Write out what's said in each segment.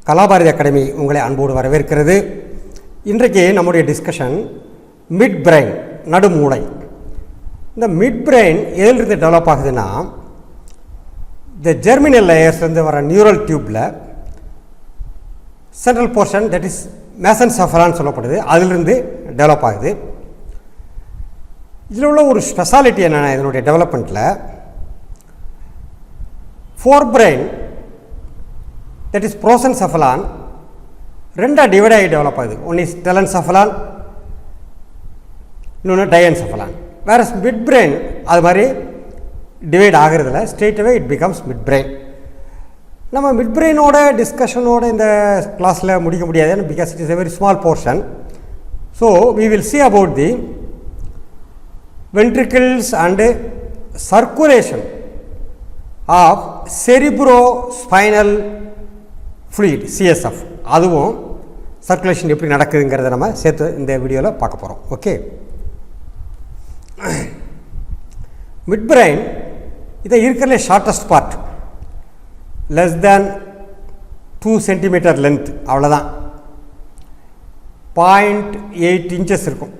Kalabharathi academy உங்களை அன்போடு வரவேற்கிறது. இன்றைக்கு நம்முடைய டிஸ்கஷன் மிட் பிரெயின், நடுமூளை. இந்த மிட் பிரெயின் எதிலிருந்து டெவலப் ஆகுதுன்னா, இந்த ஜெர்மினல் லேயர்ஸ்லேருந்து வர நியூரல் டியூப்பில் சென்ட்ரல் போர்ஷன், தட் இஸ் மேசன்செஃபலான்னு சொல்லப்படுது, அதிலிருந்து டெவலப் ஆகுது. இதில் உள்ள ஒரு ஸ்பெஷாலிட்டி என்னென்னா, இதனுடைய டெவலப்மெண்ட்டில் ஃபோர் பிரெயின், தட் இஸ் ப்ரோசன்செஃபலான், ரெண்டாக டிவைட் ஆகி டெவலப் ஆகுது. ஒன் இஸ் டெலன்செஃபலான், இன்னொன்று டயன்செஃபலான். வேற மிட் பிரெயின் அது மாதிரி டிவைட் ஆகிறதுல straightaway it becomes mid brain. நம்ம மிட் பிரெயினோட டிஸ்கஷனோட இந்த கிளாஸில் முடிக்க முடியாது, because it is a very small portion. So we will see about the ventricles and circulation of cerebrospinal fluid, CSF. அதுவும் சர்க்குலேஷன் எப்படி நடக்குதுங்கிறத நம்ம சேர்த்து இந்த வீடியோவில் பார்க்க போகிறோம். ஓகே, மிட் பிரெயின் இதை இருக்கிறதுல shortest part, less than 2 centimetre length, அவ்வளோதான், 0.8 இன்ச்சஸ் இருக்கும்.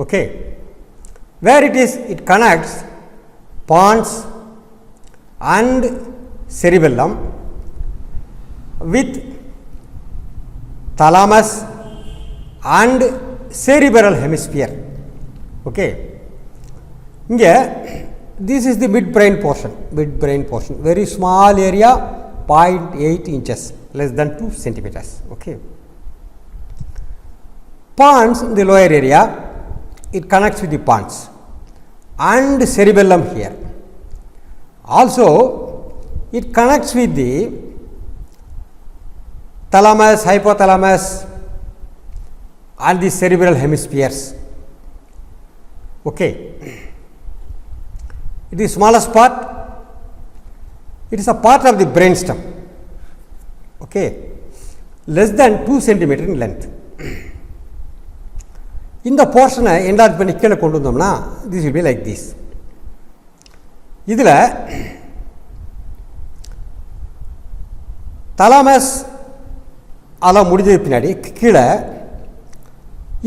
Okay, where it connects pons and cerebellum with thalamus and cerebral hemisphere. Okay, இங்கே this is the midbrain portion. Midbrain portion, very small area, 0.8 inches, less than 2 centimeters. Okay, pons in the lower area, it connects with the pons and cerebellum here. Also it connects with the thalamus, hypothalamus and the cerebral hemispheres. Okay, it is smallest part, it is a part of the brainstem. Okay, less than 2 centimeter in length. இந்த போர்ஷனை enlarge பண்ணி கீழே கொண்டு வந்தோம்னா this will be like this. இதில் thalamus அதெல்லாம் முடிஞ்சது பின்னாடி கீழே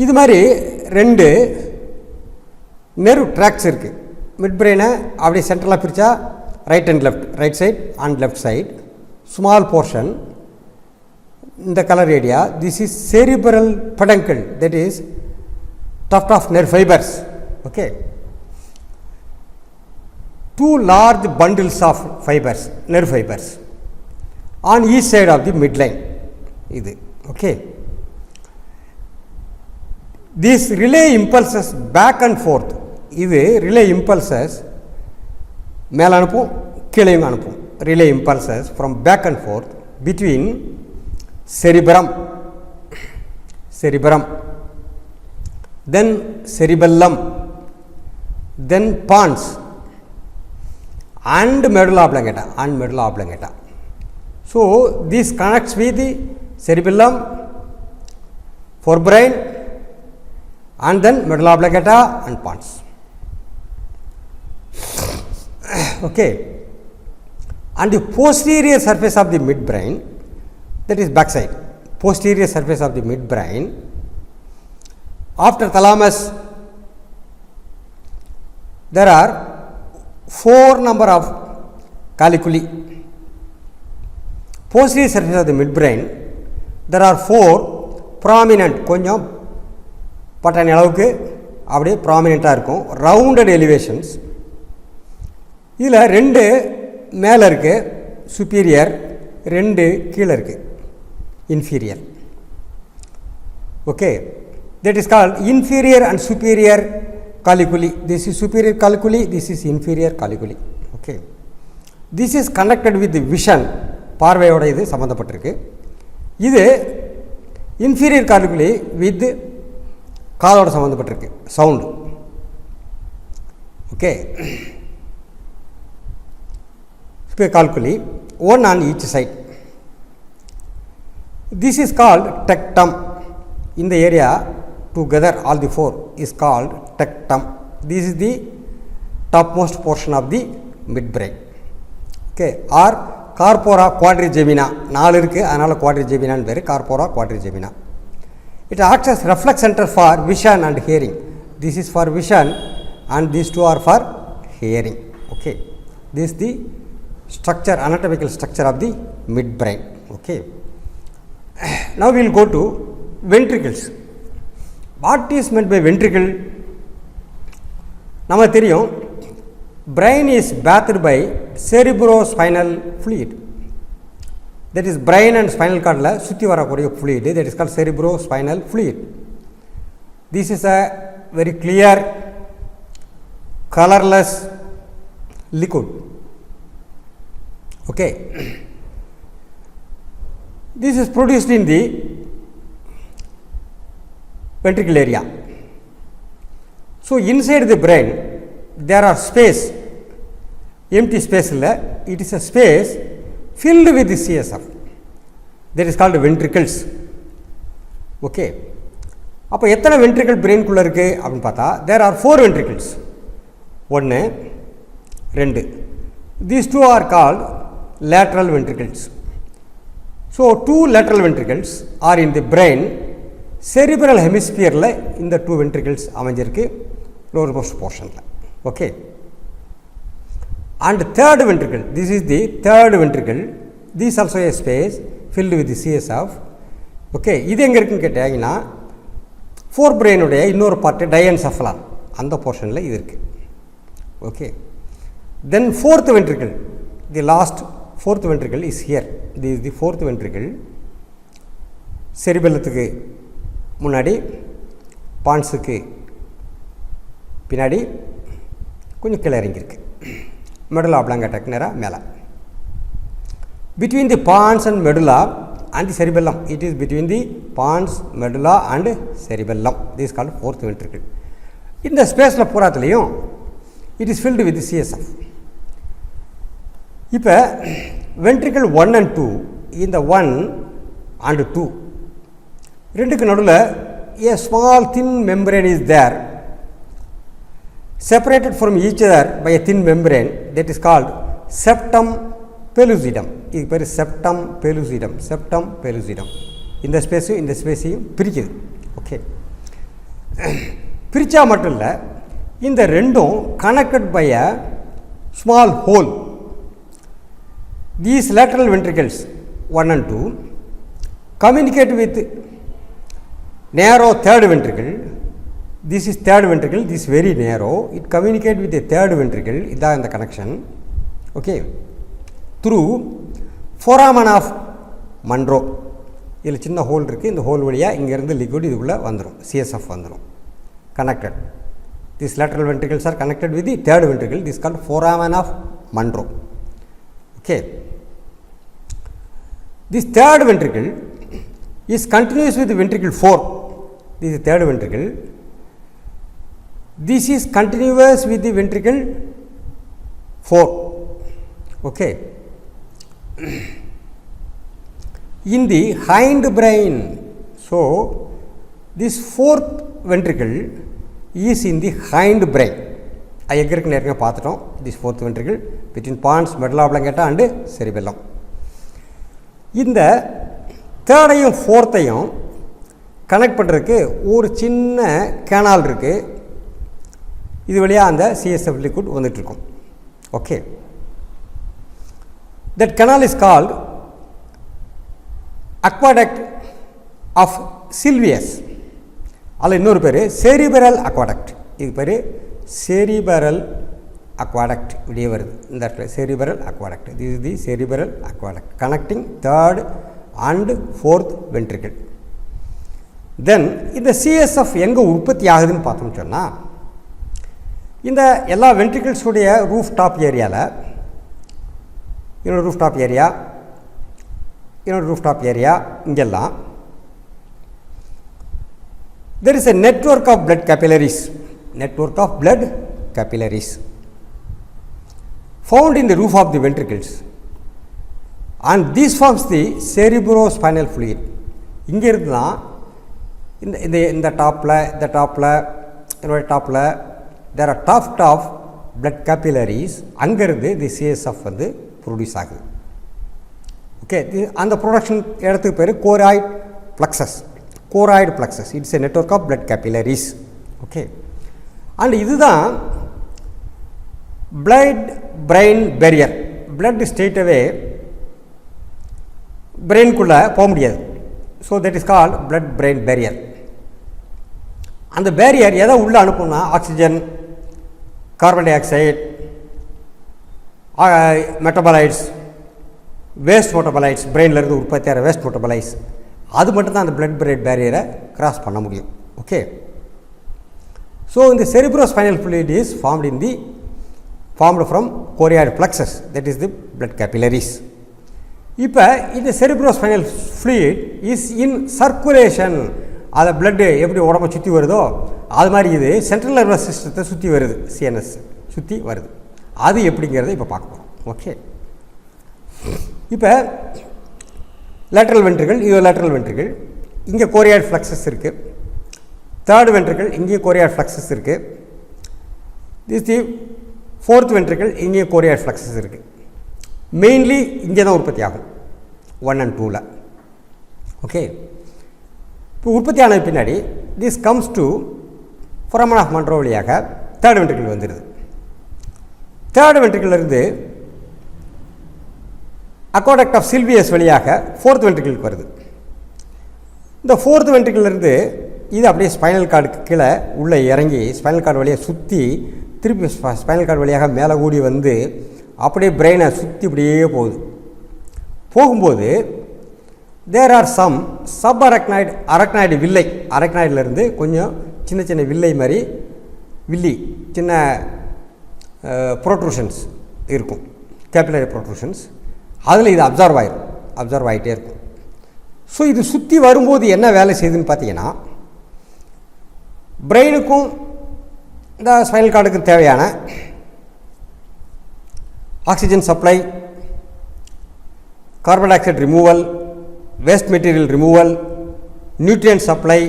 இது மாதிரி 2 நெர்வ் ட்ராக்ஸ் இருக்குது. மிட் பிரெயினை அப்படியே சென்ட்ரலாக பிரித்தா right and left, right side and left side, small portion இந்த colour area, this is cerebral peduncle, that is tuft of nerve fibers. Okay, 2 large bundles of fibers, nerve fibers on each side of the midline. இது okay, these relay impulses back and forth, இது relay impulses மேலே அனுப்பும் கீழேயும் அனுப்பும். relay impulses from back and forth between cerebrum, then cerebellum, then pons and medulla oblongata. So this connects with the cerebellum, forebrain and then medulla oblongata and pons. Okay, and the posterior surface of the midbrain, that is backside, posterior surface of the midbrain, after thalamus there are 4 number of caliculi. Posterior surface of the midbrain there are 4 prominent, கொஞ்சம் பட்டாணி அளவுக்கு அப்படியே ப்ராமினெண்ட்டாக இருக்கும், rounded elevations. இதில் 2 மேலே இருக்குது superior, 2 கீழே இருக்குது inferior. Okay, that is called inferior and superior caliculi. This is superior caliculi, this is inferior caliculi. Okay, this is connected with the vision, பார்வையோட இது சம்பந்தப்பட்டிருக்கு. இது inferior caliculi with காதோட சம்பந்தப்பட்டிருக்கு, sound. Okay, superior caliculi, one on each side. This is called tectum. In the area together all the 4 is called tectum. This is the topmost portion of the midbrain. Okay, or corpora quadrigemina 4 இருக்குது, அதனால் குவாட்ரிஜெமினான்னு பேர், corpora quadrigemina. It acts as reflex center for vision and hearing. This is for vision and these two are for hearing. Okay, this is the structure, anatomical structure of the midbrain. Okay, now we will go to ventricles. What is meant by ventricle? நமக்கு தெரியும், brain is bathed by cerebrospinal fluid. That is brain and spinal cord la சுத்தி வரக்கூடிய fluid, that is called cerebrospinal fluid. This is a very clear colorless liquid. Okay, this is produced in the ventricle area. So inside the brain there are space, empty space illa, it is a space filled with the CSF, that is called ventricles. Okay, அப்போ எத்தனை ventricle பிரெயின்குள்ளே இருக்குது அப்படின்னு பார்த்தா, there are 4 ventricles. 1 2, these 2 are called lateral ventricles. So 2 lateral ventricles are in the brain, cerebral hemisphere la இந்த 2 ventricles அமைஞ்சிருக்கு lowermost portion la. Okay, and third ventricle, this is the third ventricle, this also a space filled with the CSF. Okay, இது எங்கே இருக்குன்னு கேட்டீங்கன்னா four பிரெயினுடைய இன்னொரு part டயன்செஃபலான் அந்த போர்ஷனில் இது இருக்குது. Okay, then fourth ventricle, the last fourth ventricle is here. This is the fourth ventricle. செரிபெல்லத்துக்கு முன்னாடி, பான்ஸுக்கு பின்னாடி, கொஞ்சம் கீழே இறங்கியிருக்கு. மெடுலா ஆப்லாங்கேட்டாக்கு நேராக மேலே. Between the pons and medulla and the cerebellum, it is between the pons, medulla and cerebellum. This is called fourth ventricle. இந்த ஸ்பேஸில் பூராத்துலேயும் it is filled with the CSF. இப்போ ventricle 1 and 2, இந்த 1 and 2 ரெண்டுக்கு நடுவில் a small thin membrane is there, separated from each other by a thin membrane, that is called septum pellucidum. இதுக்கு பேர் septum pellucidum. septum pellucidum இந்த ஸ்பேஸையும் இந்த ஸ்பேஸையும் பிரிக்குது. Okay, பிரித்தா மட்டும் இல்லை, இந்த ரெண்டும் connected by a small hole. These lateral ventricles 1 and 2 communicate with narrow third ventricle. This is third ventricle, this is very narrow, it communicate with the third ventricle, இதான் இந்த connection. Okay, through foramen of Monro. இதில் சின்ன whole இருக்குது, இந்த whole வழியாக இங்கேருந்து liquid இதுக்குள்ளே வந்துடும், CSF வந்துடும், connected. These lateral ventricles are connected with the third ventricle, this is called foramen of Monro. Okay, this third ventricle is continuous with the ventricle 4. This is third ventricle. This is continuous with the ventricle 4. Okay, in the hind brain, so this fourth ventricle is in the hind brain. அது எங்கே இருக்குன்னு ஏற்கனவே பார்த்துட்டோம். this fourth ventricle between pons, medulla oblongata and cerebellum. இந்த தேர்டையும் ஃபோர்த்தையும் connect பண்ணுறதுக்கு ஒரு சின்ன canal இருக்குது, இது வழியாக அந்த CSF liquid வந்துட்டுருக்கும். Okay, that canal is called aqueduct of Sylvius. அதில் இன்னொரு பேர் cerebral aqueduct. இது பேர் cerebral aqueduct இப்படியே வருது இந்த இடத்துல, cerebral aqueduct. this is the cerebral aqueduct connecting third and fourth ventricle. then இந்த CSF எங்கே உற்பத்தி ஆகுதுன்னு பார்த்தோம்னு சொன்னால், இந்த எல்லா வென்ட்ரிகிள்ஸுடைய ரூஃப் டாப் ஏரியாவில், இன்னொரு ரூஃப் டாப் ஏரியா, இன்னொரு ரூஃப் டாப் ஏரியா, இங்கெல்லாம் there is a network of blood capillaries, network of blood capillaries found in the roof of the ventricles, and this forms the cerebrospinal fluid. இங்கே இருந்து தான் இந்த டாப்பில், இந்த டாப்பில், என்னோட டாப்பில் there are tuft of blood capillaries, அங்கேருந்து the CSF வந்து ப்ரொடியூஸ் ஆகுது. ஓகே, அந்த ப்ரொடக்ஷன் இடத்துக்கு பேர் choroid plexus. Choroid plexus it's a network of blood capillaries. Okay, and இதுதான் blood brain barrier. Blood straightaway பிரெயின்குள்ளே போக முடியாது. So that is called blood brain barrier. அந்த பேரியர் எதை உள்ளே அனுப்பும்னா oxygen, carbon dioxide, metabolites, waste metabolites, பிரெயின்லேருந்து உற்பத்தியாகிற வேஸ்ட் மெட்டபாலைட்ஸ், அது மட்டும்தான் அந்த பிளட் பிரெயின் பேரியரை கிராஸ் பண்ண முடியும். ஓகே, ஸோ இந்த cerebrospinal fluid is formed from choroid plexus, that is the blood capillaries. இப்போ இந்த cerebrospinal fluid is in circulation. அதை பிளட்டு எப்படி உடம்பை சுற்றி வருதோ அது மாதிரி இது சென்ட்ரல் நர்வஸ் சிஸ்டத்தை சுற்றி வருது, சிஎன்எஸ் சுற்றி வருது. அது எப்படிங்கிறத இப்போ பார்க்க போகிறோம். ஓகே, இப்போ லேட்ரல் வென்ட்ரிகல், இது லேட்ரல் வென்ட்ரிகல், இங்கே கோரியாய்டு ஃப்ளக்ஸஸ் இருக்குது. தேர்ட் வென்ட்ரிகல், இங்கேயும் கோரியாய்டு ஃப்ளக்ஸஸ் இருக்குது. திஸ் தி ஃபோர்த் வென்ட்ரிகல், இங்கேயும் கோரியாய்டு ஃப்ளக்ஸஸ் இருக்குது. மெயின்லி இங்கே தான் உற்பத்தி ஆகும் 1 and 2ல். ஓகே, இப்போ உற்பத்தி ஆனது பின்னாடி this comes to foramen of Monro வழியாக தேர்ட் வென்ட்ரிகல் வந்துடுது. தேர்ட் வென்ட்ரிகலிருந்து அக்வாடக்ட் ஆஃப் சில்வியஸ் வழியாக ஃபோர்த் வென்ட்ரிகலுக்கு வருது. இந்த ஃபோர்த் வென்ட்ரிகலிருந்து இது அப்படியே ஸ்பைனல் கார்டுக்கு கீழே உள்ளே இறங்கி ஸ்பைனல் கார்டு வழியாக சுற்றி திருப்பி ஸ்பைனல் கார்டு வழியாக மேலே கூடி வந்து அப்படியே பிரெயினை சுற்றி இப்படியே போகும்போது there are some subarachnoid villi, அரக்னாய்டிலேருந்து கொஞ்சம் சின்ன சின்ன வில்லை மாதிரி சின்ன ப்ரோட்ரூஷன்ஸ் இருக்கும், கேபிலரி ப்ரோட்ரூஷன்ஸ். அதில் இது அப்சர்வ் ஆகிட்டே இருக்கும். ஸோ இது சுற்றி வரும்போது என்ன வேலை செய்யுதுன்னு பார்த்தீங்கன்னா, பிரெயினுக்கும் இந்த ஸ்பைனல் கார்டுக்கும் தேவையான oxygen supply, carbon di oxide removal, waste material removal, nutrient supply,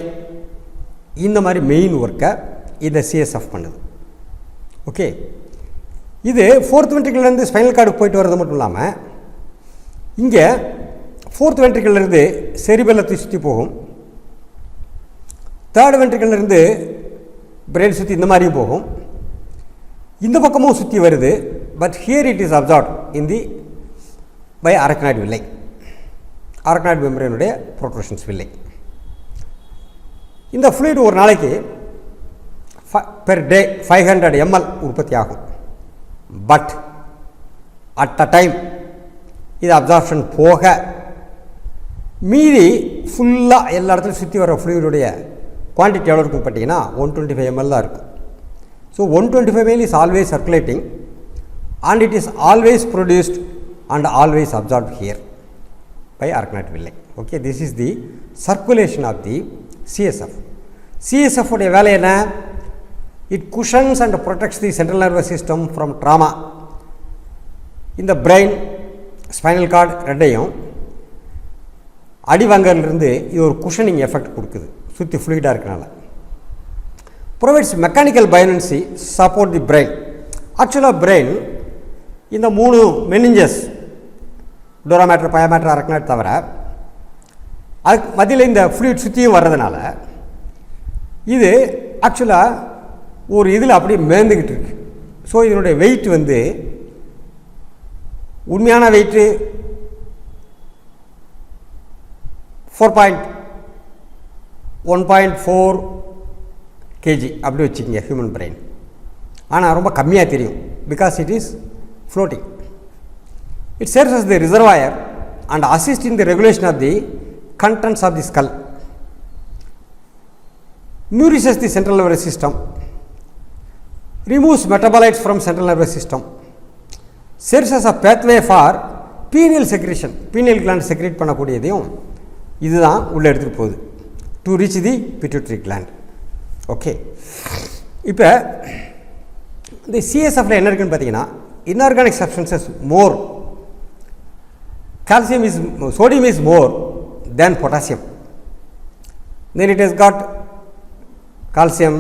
இந்த மாதிரி மெயின் ஒர்க்கை இந்த சிஎஸ்எஃப் பண்ணுது. ஓகே, இது ஃபோர்த் வென்ட்ரிகல்லேருந்து ஸ்பைனல் கார்டுக்கு போயிட்டு வர்றது மட்டும் இல்லாமல் இங்கே ஃபோர்த் வென்ட்ரிகல்லேருந்து செரிபெல்லத்தை சுற்றி போகும், தேர்ட் வென்ட்ரிகல்லேருந்து பிரெயின் சுற்றி இந்த மாதிரியும் போகும், இந்த பக்கமும் சுற்றி வருது. But here it is absorbed in the by arachnoid villi, arachnoid மெம்பரேனுடைய ப்ரோட்ரூஷன்ஸ் வில்லை. இந்த ஃப்ளூயிட் ஒரு நாளைக்கு பெர் டே 500 ml உற்பத்தி ஆகும். பட் அட் அ டைம் இது அப்சார்ப்ஷன் போக மீதி ஃபுல்லாக எல்லா இடத்துலையும் சுற்றி வர ஃப்ளூயிடுடைய குவான்டிட்டி எவ்வளோ இருக்கும் பார்த்தீங்கன்னா 125 ml தான் இருக்கும். So 125 ml is always circulating and it is always produced and always absorbed here by arachnoid வில்லை. Okay, this is the circulation of the CSF. CSF உடைய வேலை என்ன? It cushions and protects the central nervous system from trauma. இந்த brain, spinal cord ரெண்டையும் அடிவாங்கலிருந்து இது ஒரு cushioning effect கொடுக்குது சுற்றி ஃப்ளூயிடாக இருக்கனால. Provides mechanical buoyancy support the brain. ஆக்சுவலாக பிரெயின் இந்த 3 மெனிஞ்சஸ், டோராமேட்டர், பயோமேட்டர், அரக்னாய்டு தவிர அதுக்கு மத்தியில் இந்த ஃப்ளூயிட் சுற்றியும் வர்றதுனால இது ஆக்சுவலாக ஒரு இதில் அப்படியே மேந்துக்கிட்டு இருக்கு. ஸோ இதனுடைய வெயிட் உண்மையான வெயிட்டு 1.4 kg அப்படி வச்சுக்கோங்க ஹியூமன் பிரெயின். ஆனால் ரொம்ப கம்மியாக தெரியும் because it is floating. It serves as the reservoir and assist in the regulation of the contents of the skull, nourishes the central nervous system, removes metabolites from central nervous system, serves as a pathway for pineal secretion. pineal gland secrete பண்ணக்கூடியதையும் இதுதான் உள்ளே எடுத்துகிட்டு போகுது to reach the pituitary gland. Okay, இப்போ இந்த சிஎஸ்எஃப்ல என்ன இருக்குன்னு பார்த்தீங்கன்னா, inorganic substances more, calcium is, sodium is more than potassium. Then it has got calcium,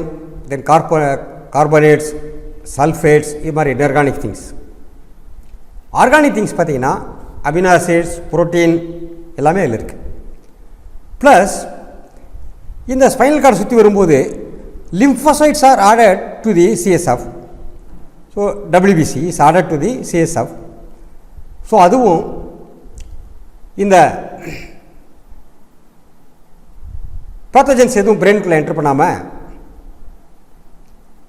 then carbonates, sulfates, இது மாதிரி inorganic things. ஆர்கானிக் திங்ஸ் பார்த்தீங்கன்னா அமினோ ஆசிட்ஸ், புரோட்டீன் எல்லாமே அதில் இருக்குது. ப்ளஸ் இந்த ஸ்பைனல் கார்டு சுற்றி வரும்போது lymphocytes are added to the CSF. So WBC is added to the CSF. So அதுவும் இந்த பேத்தோஜன்ஸ் எதுவும் பிரெயினுக்குள்ளே என்டர் பண்ணாமல்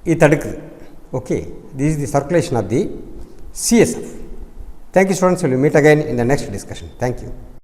இது தடுக்குது. Okay, this is the circulation of the CSF. Thank you students, we will meet again in the next discussion. Thank you.